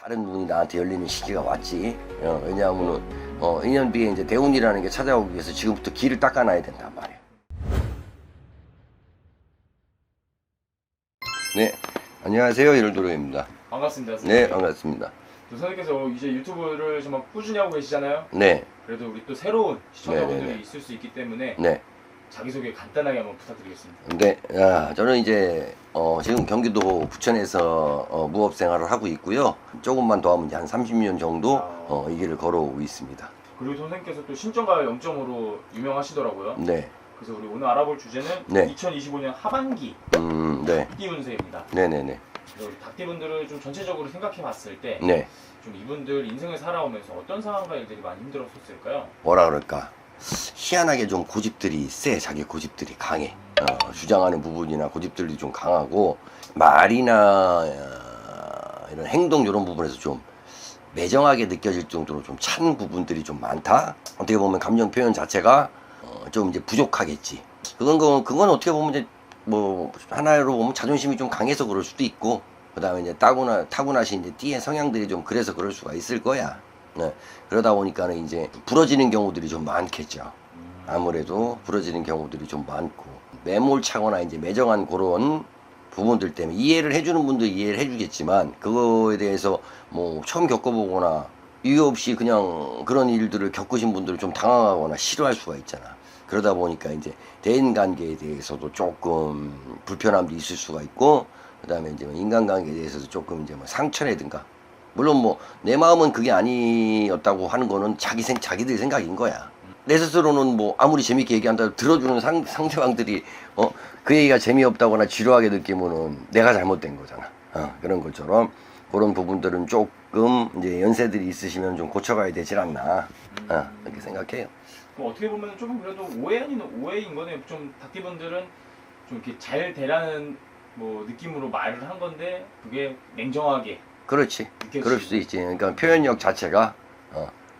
다른 운이 나한테 열리는 시기가 왔지. 왜냐하면은 2년 뒤에 이제 대운이라는 게 찾아오기 위해서 지금부터 길을 닦아놔야 된단 말이야. 네, 안녕하세요. 일도로입니다. 반갑습니다. 네, 선생님. 반갑습니다. 또 선생님께서 이제 유튜브를 정말 꾸준히 하고 계시잖아요. 네, 그래도 우리 또 새로운 시청자분들이 네네네. 있을 수 있기 때문에 네, 자기소개 간단하게 한번 부탁드리겠습니다. 네. 저는 이제 지금 경기도 부천에서 무업 생활을 하고 있고요. 조금만 더 하면 이제 한 30년 정도 이 길을 걸어오고 있습니다. 그리고 선생님께서 또 신점과 영점으로 유명하시더라고요. 네, 그래서 우리 오늘 알아볼 주제는 네. 2025년 하반기 네, 닭띠 운세입니다. 네네네, 그래서 우리 닭띠분들을 좀 전체적으로 생각해 봤을 때 네. 좀 이분들 인생을 살아오면서 어떤 상황과 일들이 많이 힘들었을까요? 뭐라 그럴까? 희한하게 좀 고집들이 세. 자기 고집들이 강해. 주장하는 부분이나 고집들이 좀 강하고 말이나 이런 행동 이런 부분에서 좀 매정하게 느껴질 정도로 좀 찬 부분들이 좀 많다. 어떻게 보면 감정 표현 자체가 좀 이제 부족하겠지. 그건 어떻게 보면 이제 뭐 하나로 보면 자존심이 좀 강해서 그럴 수도 있고, 그다음에 이제 타고나신 이제 띠의 성향들이 좀 그래서 그럴 수가 있을 거야. 네. 그러다 보니까는 이제 부러지는 경우들이 좀 많겠죠. 아무래도 부러지는 경우들이 좀 많고, 매몰차거나 이제 매정한 그런 부분들 때문에 이해를 해주는 분도 이해를 해주겠지만, 그거에 대해서 뭐 처음 겪어보거나 이유 없이 그냥 그런 일들을 겪으신 분들은 좀 당황하거나 싫어할 수가 있잖아. 그러다 보니까 이제 대인 관계에 대해서도 조금 불편함도 있을 수가 있고, 그다음에 이제 인간관계에 대해서도 조금 이제 뭐 상처라든가, 물론 뭐 내 마음은 그게 아니었다고 하는 거는 자기들 생각인 거야. 내 스스로는 뭐 아무리 재밌게 얘기한다고 들어주는 상대방들이 그 얘기가 재미없다거나 지루하게 느끼면은 내가 잘못된 거잖아. 그런 것처럼 그런 부분들은 조금 이제 연세들이 있으시면 좀 고쳐가야 되질 않나, 이렇게 생각해요. 그럼 어떻게 보면 조금 그래도 오해 아닌 오해인 거네요. 좀 닭띠분들은 좀 이렇게 잘 되라는 뭐 느낌으로 말을 한 건데 그게 냉정하게 그렇지. 느껴지고. 그럴 수도 있지. 그러니까 표현력 자체가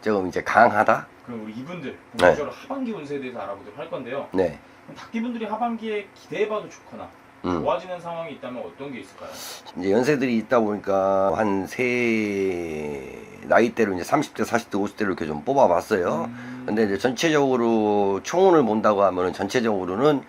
조금 이제 강하다. 그럼 우리 이분들 본격적으로 하반기 운세에 대해서 알아보도록 할 건데요. 네. 그럼 닭띠분들이 하반기에 기대해봐도 좋거나 좋아지는 상황이 있다면 어떤 게 있을까요? 이제 연세들이 있다 보니까 한 세 나이대로 이제 30대, 40대, 50대로 이렇게 좀 뽑아봤어요. 근데 이제 전체적으로 총운을 본다고 하면은 전체적으로는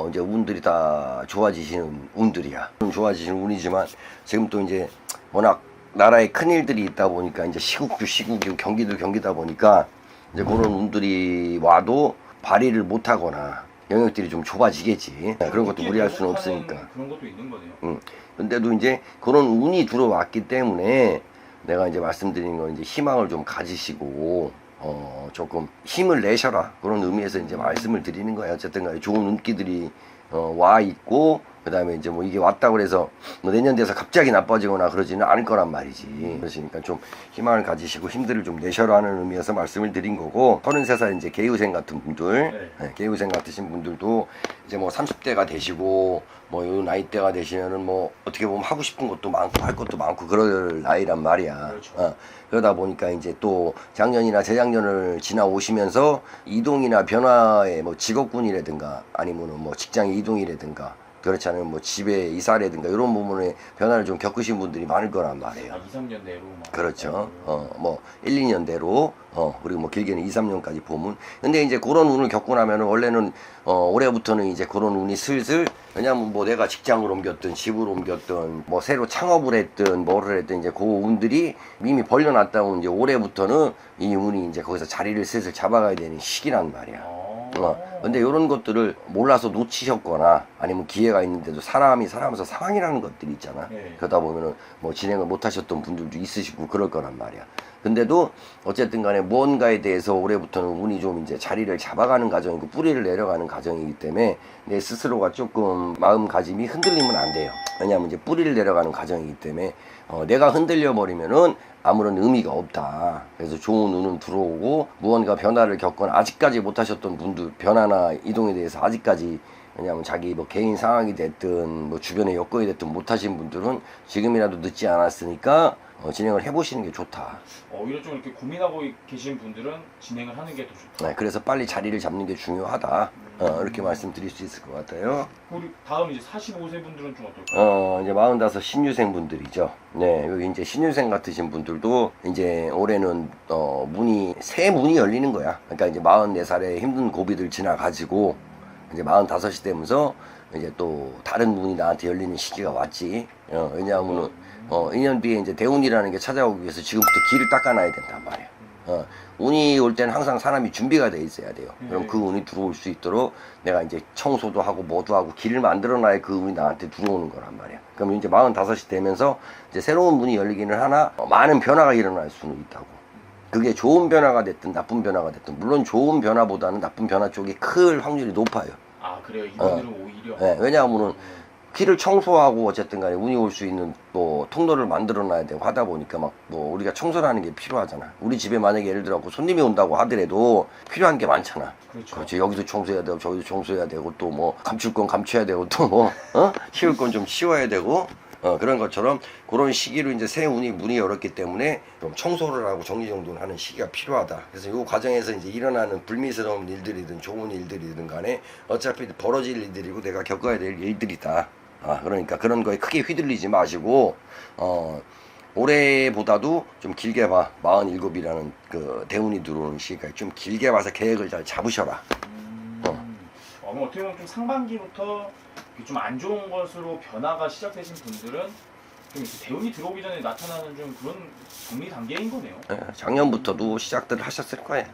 이제 운들이 다 좋아지시는 운들이야. 좋아지시는 운이지만 지금 또 이제 워낙 나라에 큰 일들이 있다 보니까 이제 시국이고 경기다 보니까 이제 그런 운들이 와도 발휘를 못 하거나 영역들이 좀 좁아지겠지. 그런 것도 무리할 수는 없으니까. 그런 것도 있는 거네요. 근데도 이제 그런 운이 들어왔기 때문에 내가 이제 말씀드린 건 이제 희망을 좀 가지시고 조금 힘을 내셔라, 그런 의미에서 이제 말씀을 드리는 거예요. 어쨌든 간에 좋은 운기들이 와 있고, 그 다음에 이제 뭐 이게 왔다고 그래서 뭐 내년 돼서 갑자기 나빠지거나 그러지는 않을 거란 말이지. 그러니까 좀 희망을 가지시고 힘들을 좀 내셔라는 의미에서 말씀을 드린 거고, 33살 이제 개유생 같은 분들, 네, 개유생 같으신 분들도 이제 뭐 30대가 되시고 뭐 요 나이대가 되시면은 뭐 어떻게 보면 하고 싶은 것도 많고 할 것도 많고 그럴 나이란 말이야. 그렇죠. 그러다 보니까 이제 또 작년이나 재작년을 지나오시면서 이동이나 변화의 뭐 직업군이라든가 아니면은 뭐 직장 이동이라든가, 그렇지 않으면 뭐 집에 이사라든가 이런 부분에 변화를 좀 겪으신 분들이 많을 거란 말이에요. 2, 3년 내로 막. 그렇죠. 뭐 1, 2년대로 그리고 뭐 길게는 2, 3년까지 보면. 근데 이제 그런 운을 겪고 나면은 원래는 올해부터는 이제 그런 운이 슬슬, 왜냐면 뭐 내가 직장을 옮겼든 집을 옮겼든 뭐 새로 창업을 했든 뭐를 했든 이제 그 운들이 이미 벌려놨다고 이제 올해부터는 이 운이 이제 거기서 자리를 슬슬 잡아가야 되는 시기란 말이야. 근데 이런 것들을 몰라서 놓치셨거나 아니면 기회가 있는데도 사람이 살아가면서 상황이라는 것들이 있잖아. 네. 그러다 보면은 뭐 진행을 못 하셨던 분들도 있으시고 그럴 거란 말이야. 근데도 어쨌든 간에 무언가에 대해서 올해부터는 운이 좀 이제 자리를 잡아가는 과정이고 뿌리를 내려가는 과정이기 때문에 내 스스로가 조금 마음가짐이 흔들리면 안 돼요. 왜냐하면 이제 뿌리를 내려가는 과정이기 때문에 내가 흔들려 버리면은 아무런 의미가 없다. 그래서 좋은 운은 들어오고, 무언가 변화를 겪거나 아직까지 못 하셨던 분들, 변화나 이동에 대해서 아직까지, 왜냐하면 자기 뭐 개인 상황이 됐든 뭐 주변의 여건이 됐든 못 하신 분들은 지금이라도 늦지 않았으니까 진행을 해보시는 게 좋다. 오히려 좀 이렇게 고민하고 계신 분들은 진행을 하는 게 더 좋다. 네, 그래서 빨리 자리를 잡는 게 중요하다. 이렇게 말씀드릴 수 있을 것 같아요. 우리 다음 이제 45세 분들은 좀 어떨까요? 이제 45 신유생 분들이죠. 네, 여기 이제 신유생 같으신 분들도 이제 올해는 새 문이 열리는 거야. 그러니까 이제 44살의 힘든 고비들 지나가지고 이제 45이 되면서 이제 또 다른 문이 나한테 열리는 시기가 왔지. 왜냐하면은 2년 뒤에 이제 대운이라는 게 찾아오기 위해서 지금부터 길을 닦아놔야 된단 말이야. 운이 올 때는 항상 사람이 준비가 돼 있어야 돼요. 그럼 그 운이 들어올 수 있도록 내가 이제 청소도 하고 뭐도 하고 길을 만들어놔야 그 운이 나한테 들어오는 거란 말이야. 그럼 이제 45이 되면서 이제 새로운 문이 열리기는 하나 많은 변화가 일어날 수는 있다고. 그게 좋은 변화가 됐든 나쁜 변화가 됐든 물론 좋은 변화보다는 나쁜 변화 쪽이 클 확률이 높아요. 아 그래요? 이분들은 오히려? 네, 왜냐하면은 길을 청소하고 어쨌든 간에 운이 올 수 있는 뭐 통로를 만들어 놔야 되고 하다 보니까 막 뭐 우리가 청소라는 게 필요하잖아. 우리 집에 만약에 예를 들어 손님이 온다고 하더라도 필요한 게 많잖아. 그렇죠. 그렇지. 여기도 청소해야 되고 저기도 청소해야 되고 또 뭐 감출 건 감춰야 되고 또 뭐 치울 건 좀 치워야 되고 그런 것처럼 그런 시기로 이제 새 문이 열었기 때문에 좀 청소를 하고 정리정돈을 하는 시기가 필요하다. 그래서 이 과정에서 이제 일어나는 불미스러운 일들이든 좋은 일들이든 간에 어차피 벌어질 일들이고 내가 겪어야 될 일들이다. 그러니까 그런 거에 크게 휘둘리지 마시고 올해보다도 좀 길게 봐. 47이라는 그 대운이 들어오는 시기까지 좀 길게 봐서 계획을 잘 잡으셔라. 그럼 어떻게 보면 좀 상반기부터 좀 안 좋은 것으로 변화가 시작되신 분들은 좀 이렇게 대운이 들어오기 전에 나타나는 좀 그런 정리 단계인 거네요. 작년부터도 시작들을 하셨을 거예요.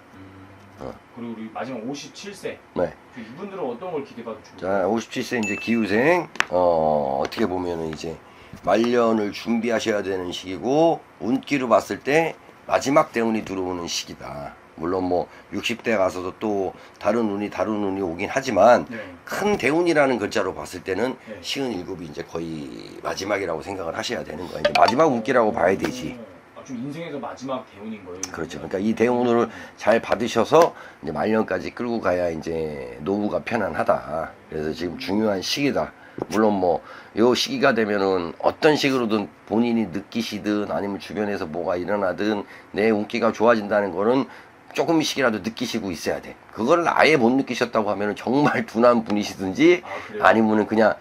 그리고 우리 마지막 57세. 네. 이분들은 어떤 걸 기대봐도 자, 좋을까요? 57세 이제 기후생, 어떻게 보면은 이제 말년을 준비하셔야 되는 시기고, 운기로 봤을 때 마지막 대운이 들어오는 시기다. 물론 뭐 60대 가서도 또 다른 운이 오긴 하지만, 네. 큰 대운이라는 글자로 봤을 때는 네. 57이 이제 거의 마지막이라고 생각을 하셔야 되는 거야. 이제 마지막 운기라고 봐야 되지. 좀 인생에서 마지막 대운인 거예요. 그렇죠. 그러니까 이 대운을 잘 받으셔서 이제 말년까지 끌고 가야 이제 노후가 편안하다. 그래서 지금 중요한 시기다. 물론 뭐 요 시기가 되면은 어떤 식으로든 본인이 느끼시든 아니면 주변에서 뭐가 일어나든 내 운기가 좋아진다는 거는 조금씩이라도 느끼시고 있어야 돼. 그거를 아예 못 느끼셨다고 하면은 정말 둔한 분이시든지 아니면은 그냥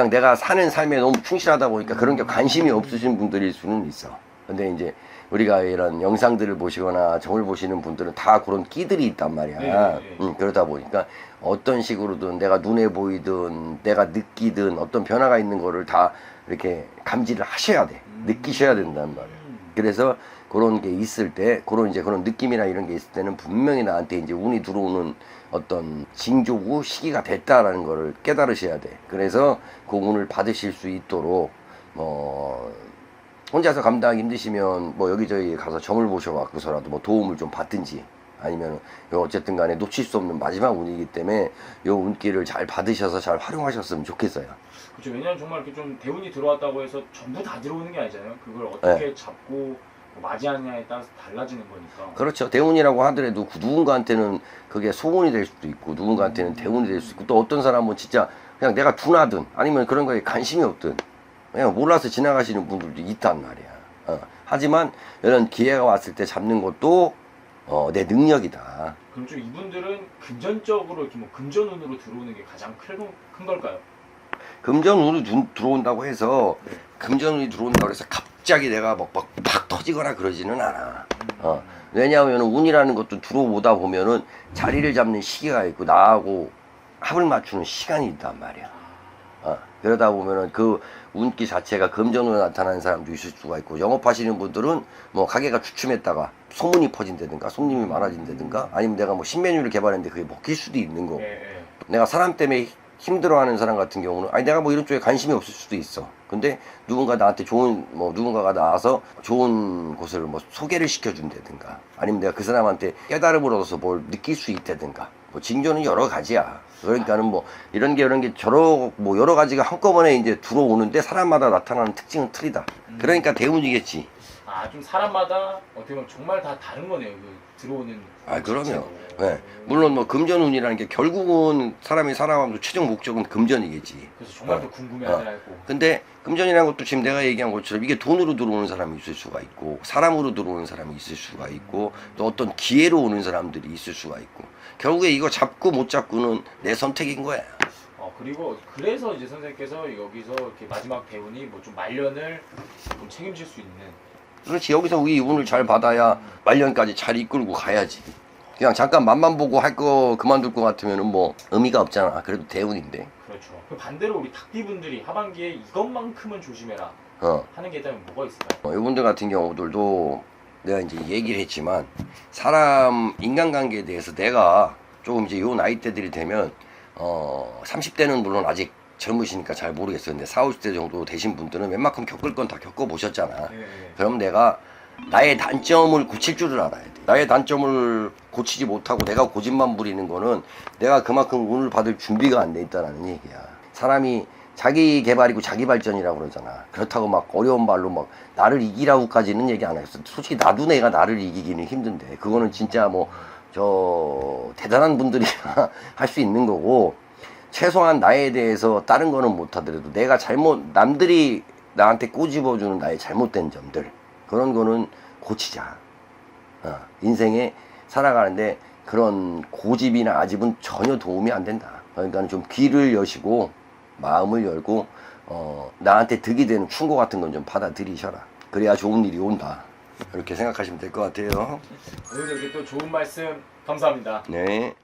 내가 사는 삶에 너무 충실하다 보니까 그런 게 관심이 없으신 분들일 수는 있어. 근데 이제 우리가 이런 영상들을 보시거나 점을 보시는 분들은 다 그런 끼들이 있단 말이야. 그러다 보니까 어떤 식으로든 내가 눈에 보이든 내가 느끼든 어떤 변화가 있는 거를 다 이렇게 감지를 하셔야 돼. 느끼셔야 된단 말이야. 그래서 그런 게 있을 때, 그런 느낌이나 이런 게 있을 때는 분명히 나한테 이제 운이 들어오는 어떤 징조고 시기가 됐다라는 거를 깨달으셔야 돼. 그래서 그 운을 받으실 수 있도록 혼자서 감당하기 힘드시면 뭐 여기저기 가서 점을 보셔갖고서라도 뭐 도움을 좀 받든지 아니면 어쨌든 간에 놓칠 수 없는 마지막 운이기 때문에 요 운기를 잘 받으셔서 잘 활용하셨으면 좋겠어요. 그렇죠. 왜냐면 정말 이렇게 좀 대운이 들어왔다고 해서 전부 다 들어오는 게 아니잖아요. 그걸 어떻게 잡고 맞이하느냐에 따라서 달라지는 거니까. 그렇죠. 대운이라고 하더라도 누군가한테는 그게 소운이 될 수도 있고 누군가한테는 대운이 될 수 있고 또 어떤 사람은 진짜 그냥 내가 둔하든 아니면 그런 거에 관심이 없든 그냥 몰라서 지나가시는 분들도 있단 말이야. 하지만 이런 기회가 왔을 때 잡는 것도 내 능력이다. 그럼 좀 이분들은 금전적으로 이렇게 뭐 금전운으로 들어오는 게 가장 큰 걸까요? 금전운이 들어온다고 해서 금전운이 들어온다고 해서 갑자기 내가 팍 터지거나 그러지는 않아. 왜냐하면 운이라는 것도 들어오다 보면은 자리를 잡는 시기가 있고 나하고 합을 맞추는 시간이 있단 말이야. 그러다 보면은 그 운기 자체가 금전으로 나타나는 사람도 있을 수가 있고 영업하시는 분들은 뭐 가게가 주춤했다가 소문이 퍼진다든가 손님이 많아진다든가 아니면 내가 뭐 신메뉴를 개발했는데 그게 먹힐 수도 있는 거고 내가 사람 때문에 힘들어하는 사람 같은 경우는 아니 내가 뭐 이런 쪽에 관심이 없을 수도 있어. 근데 누군가 나한테 누군가가 나와서 좋은 곳을 뭐 소개를 시켜준다든가 아니면 내가 그 사람한테 깨달음을 얻어서 뭘 느낄 수 있다든가 뭐 징조는 여러 가지야. 그러니까는 뭐 이런 게 여러 가지가 한꺼번에 이제 들어오는데 사람마다 나타나는 특징은 틀리다. 그러니까 대운이겠지. 좀 사람마다 어떻게 보면 정말 다 다른 거네요. 그 들어오는. 그럼요. 자체도. 네. 물론 뭐 금전운이라는 게 결국은 사람이 살아가면서 최종 목적은 금전이겠지. 그래서 정말 어. 또 궁금해하더라고. 근데 금전이라는 것도 지금 내가 얘기한 것처럼 이게 돈으로 들어오는 사람이 있을 수가 있고 사람으로 들어오는 사람이 있을 수가 있고 또 어떤 기회로 오는 사람들이 있을 수가 있고 결국에 이거 잡고 못 잡고는 내 선택인 거야. 그리고 그래서 이제 선생님께서 여기서 이렇게 마지막 대운이 뭐 좀 말년을 좀 책임질 수 있는. 그렇지. 여기서 우리 운을 잘 받아야 말년까지 잘 이끌고 가야지. 그냥 잠깐 맛만 보고 할 거 그만둘 것 같으면은 뭐 의미가 없잖아. 그래도 대운인데. 그렇죠. 그 반대로 우리 닭띠분들이 하반기에 이것만큼은 조심해라 하는 게 있다면 뭐가 있을까요? 이분들 같은 경우들도 내가 이제 얘기를 했지만 사람 인간관계에 대해서 내가 조금 이제 요 나이대들이 되면 30대는 물론 아직 젊으시니까 잘 모르겠어요. 근데 40, 50대 정도 되신 분들은 웬만큼 겪을 건 다 겪어보셨잖아. 네. 그럼 내가 나의 단점을 고칠 줄을 알아야 돼. 나의 단점을 고치지 못하고 내가 고집만 부리는 거는 내가 그만큼 운을 받을 준비가 안 돼 있다는 얘기야. 사람이 자기 개발이고 자기 발전이라고 그러잖아. 그렇다고 막 어려운 말로 막 나를 이기라고까지는 얘기 안 했어. 솔직히 나도 내가 나를 이기기는 힘든데 그거는 진짜 뭐 대단한 분들이 할 수 있는 거고 최소한 나에 대해서 다른 거는 못하더라도 내가 남들이 나한테 꼬집어주는 나의 잘못된 점들 그런 거는 고치자. 인생에 살아가는데 그런 고집이나 아집은 전혀 도움이 안 된다. 그러니까 좀 귀를 여시고 마음을 열고 나한테 득이 되는 충고 같은 건 좀 받아들이셔라. 그래야 좋은 일이 온다. 이렇게 생각하시면 될 것 같아요. 오늘 이렇게 또 좋은 말씀 감사합니다. 네.